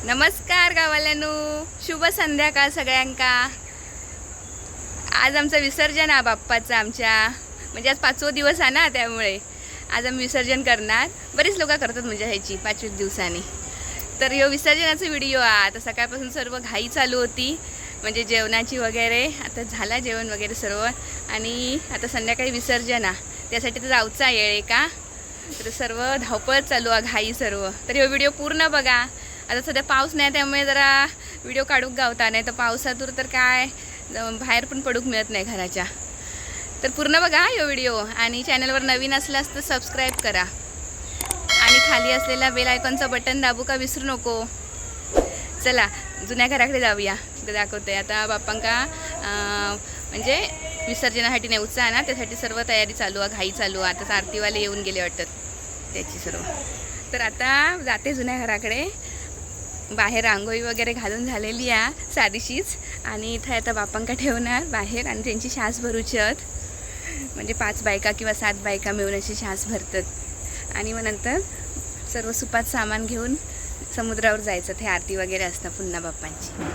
नमस्कार गावाल्यांनो, शुभ संध्याकाळ सगळ्यांका। आज आमचं विसर्जन आहे बाप्पाचं आमच्या, म्हणजे आज 5वा दिवस आहे ना, त्यामुळे आज आम्ही विसर्जन करणार। बरेच लोक करतात म्हणजे ह्याची 5 दिवसांनी। तर ह्यो विसर्जनाचा व्हिडिओ आहे। आता सकाळपासून सर्व घाई चालू होती, म्हणजे जेवणाची वगैरे। आता झाला जेवण वगैरे सर्व, आणि आता संध्याकाळी विसर्जन आहे, त्यासाठी तर जाऊचा येळ आहे का। तर सर्व धावपळ चालू आहे, घाई सर्व। तर ह्यो व्हिडिओ पूर्ण बघा। आता सध्या पाऊस नाही, त्यामुळे जरा व्हिडिओ काढूक गावता नाही, तर पावसातून तर काय बाहेर पण पडूक मिळत नाही घराच्या। तर पूर्ण बघा ह्यो व्हिडिओ, आणि चॅनलवर नवीन असलास तर सबस्क्राईब करा, आणि खाली असलेला बेल आयकॉनचं बटन दाबू का विसरू नको। चला जुन्या घराकडे जाऊया, दाखवते आता बाप्पांका। म्हणजे विसर्जनासाठी नेऊचा ना, त्यासाठी सर्व तयारी चालू आहे, घाई चालू आहे। आता आरतीवाले येऊन गेले वाटत त्याची सर्व। तर आता जाते जुन्या घराकडे। बाहेर रांगोळी वगैरे घालून झालेली आहे साधीशीच, आणि इथं आता बाप्पांका ठेवणार बाहेर, आणि त्यांची शास भरूची आहेत। म्हणजे 5 बायका किंवा 7 बायका मिळून अशी शास भरतात। आणि मग नंतर सर्व सुपात सामान घेऊन समुद्रावर जायचं, ते आरती वगैरे असतं पुन्हा बाप्पांची।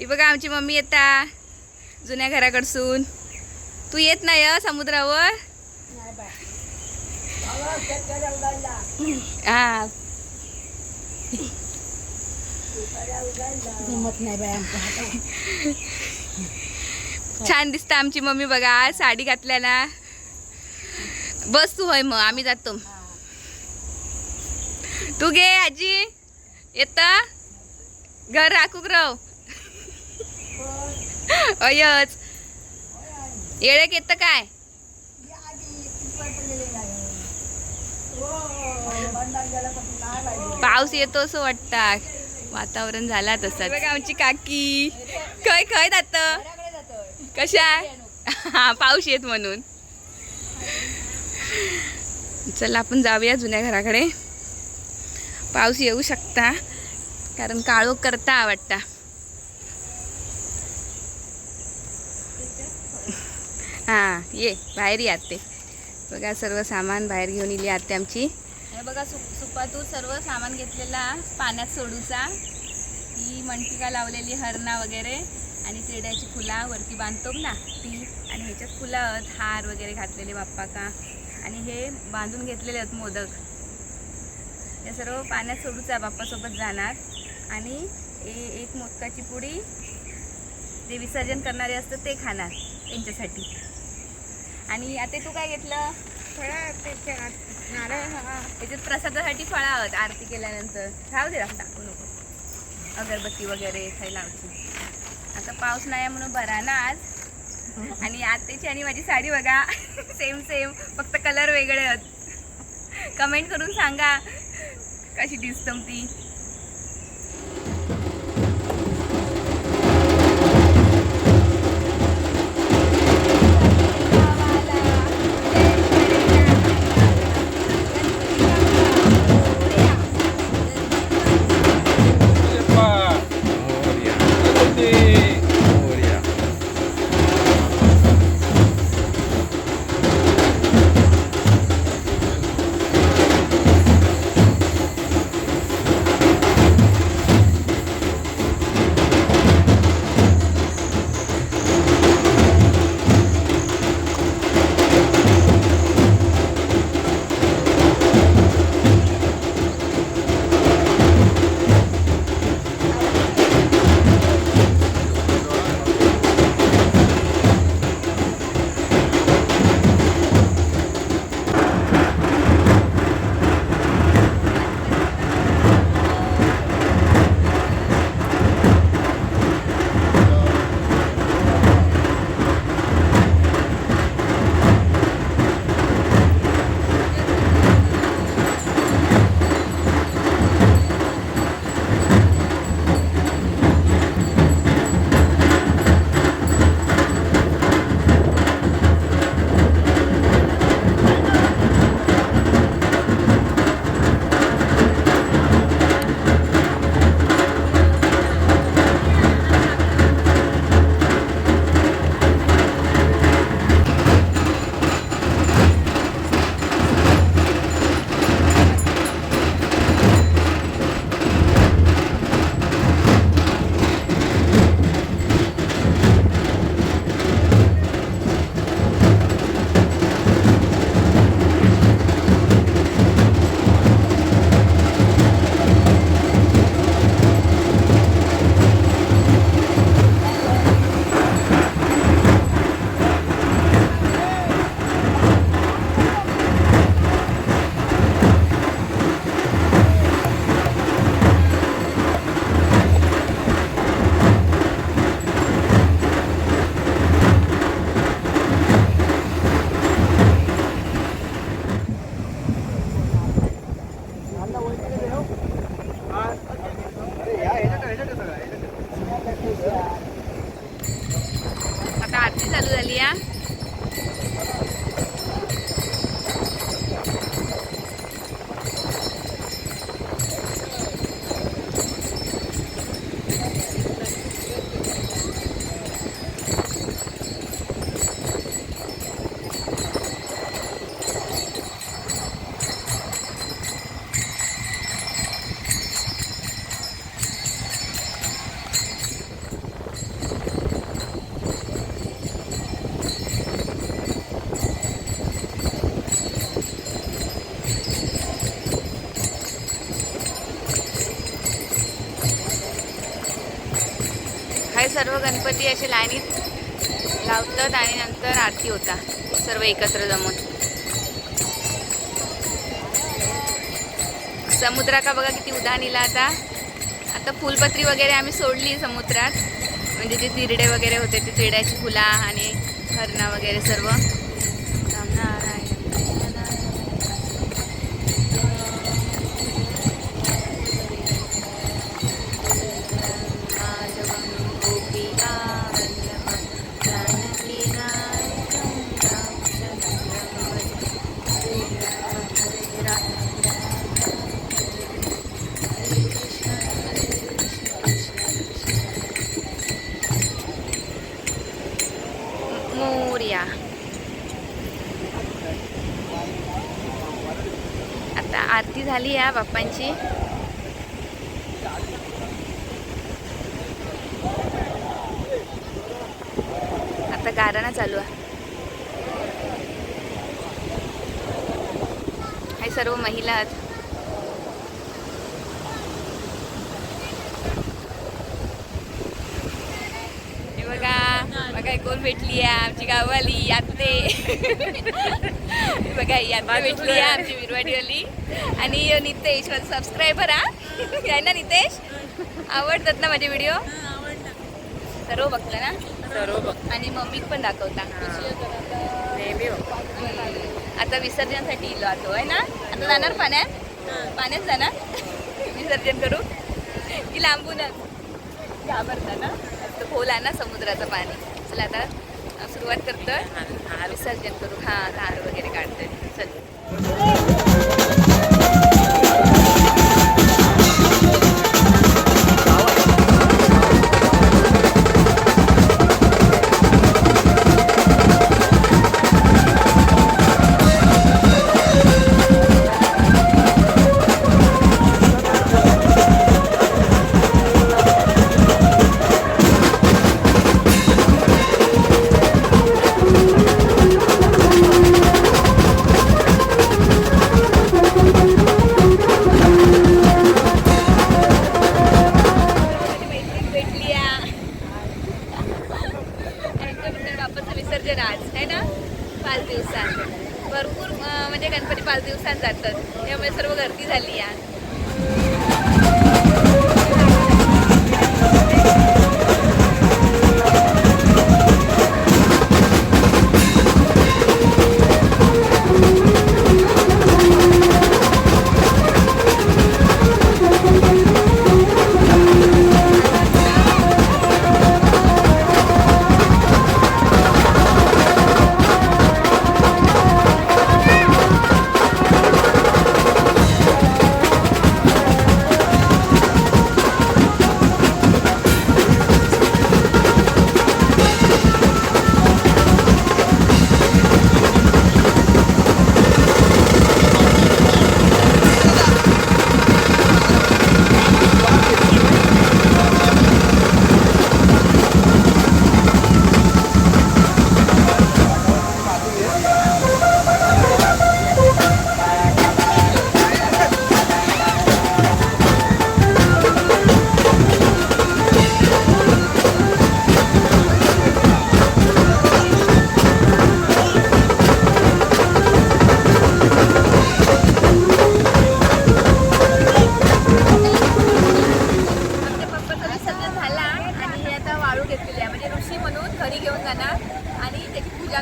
बघा आमची मम्मी येता जुन्या घराकडसून। तू येत नाही समुद्रावर? हा, छान दिसतं आमची मम्मी बघा, साडी घातल्याला। बस तू होय, मग आम्ही जातो। तू गे आजी, येत घर राखूक राव। अयच येळेक येतं काय? पाऊस येतो असं वाटतं, वातावरण झाला तसंच। बघा आमची काकी खय खय जात कशा, हा पाऊस येत म्हणून। चला आपण जाऊया जुन्या घराकडे। पाऊस येऊ शकता, कारण काळोख करता वाटता। हा ये बाहेर ये आते। बघा सर्व सामान बाहेर घेऊन इली आते आमची। बघा सुपातून सर्व सामान घेतलेला पाण्यात सोडूचा। ही मंटिका लावलेली हरणा वगैरे, आणि तेड्याची फुला वरती बांधतो ना ती, आणि ह्याच्यात फुलं हार वगैरे घातलेले बाप्पा का, आणि हे बांधून घेतलेले आहेत मोदक। हे सर्व पाण्यात सोडूचा बाप्पासोबत जाणार, आणि एक मोदकाची पुडी जे विसर्जन करणारे असतात ते खाणार त्यांच्यासाठी. आणि आता तू काय घेतलं? नारळ. याच्यात प्रसादासाठी फळं आहोत आरती केल्यानंतर. राहू दे, टाकू नको. अगरबत्ती वगैरे खायला लावची. आता पाऊस नाही म्हणून बरा ना आज. आणि आत्याची आणि माझी साडी बघा सेम सेम, फक्त कलर वेगळे आहेत. कमेंट करून सांगा कशी दिसतं ती. आता आरती चालू झाली या. हे सर्व गणपती असे लाईनीत लावतात आणि नंतर आरती होता सर्व एकत्र जमून. समुद्रा का बघा किती उधाणीला आता. आता फुलपत्री वगैरे आम्ही सोडली समुद्रात, म्हणजे जे तिरडे वगैरे होते ते तिरड्याची फुला आणि हरणा वगैरे सर्व. मोरया. आता आरती झाली या बाप्पांची. आता गाराणा चालू आहे. हे सर्व महिला आहेत. कोण भेटली आहे आमची गाववाली आत्ते. बघा ही आत्ते भेटली आहे आमची विरवाडीवाली. आणि नितेश माझा सबस्क्रायबर आहे ना नितेश. आवडतात ना माझे व्हिडिओ. सर्व बघता ना. सर्व बघ. आणि मम्मी पण दाखवता नेहमी आता विसर्जनासाठी इलो आतो आहे ना. आता जाणार पाण्यात जाणार विसर्जन करू की लांबूनच घाबरता ना. खोल आहे ना समुद्राचं पाणी. चला आता सुरुवात करतोय विसर्जन करू. हां धार वगैरे काढतोय. चल विसर्जन आज आहे ना. 5 दिवसात भरपूर म्हणजे गणपती 5 दिवसात जातात. त्यामुळे सर्व गर्दी झाली आहे.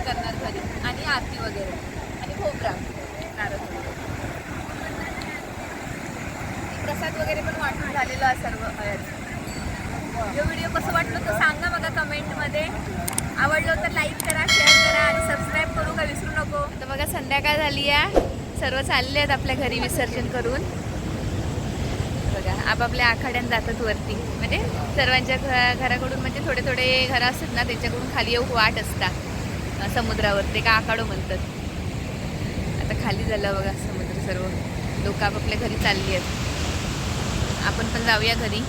करणार घरी आणि आरती वगैरे आणि खोबरा प्रसाद वगैरे पण वाटून झालेलं आहे सर्व. जो व्हिडिओ कसं वाटलं तर सांगा बघा कमेंटमध्ये. आवडलं तर लाईक करा, शेअर करा आणि सबस्क्राईब करू का विसरू नको. तर बघा संध्याकाळ झाली आहे. सर्व चालले आहेत आपल्या घरी विसर्जन करून. बघा आपापल्या आखाड्यात जातात वरती. म्हणजे सर्वांच्या घराकडून म्हणजे थोडे थोडे घरं असतात ना त्यांच्याकडून खाली येऊ वाट असतात समुद्रावर. ते का आखाडो म्हणतात. आता खाली झालं बघा समुद्र. सर्व लोक आपापल्या घरी चालली आहेत. आपण पण जाऊया घरी.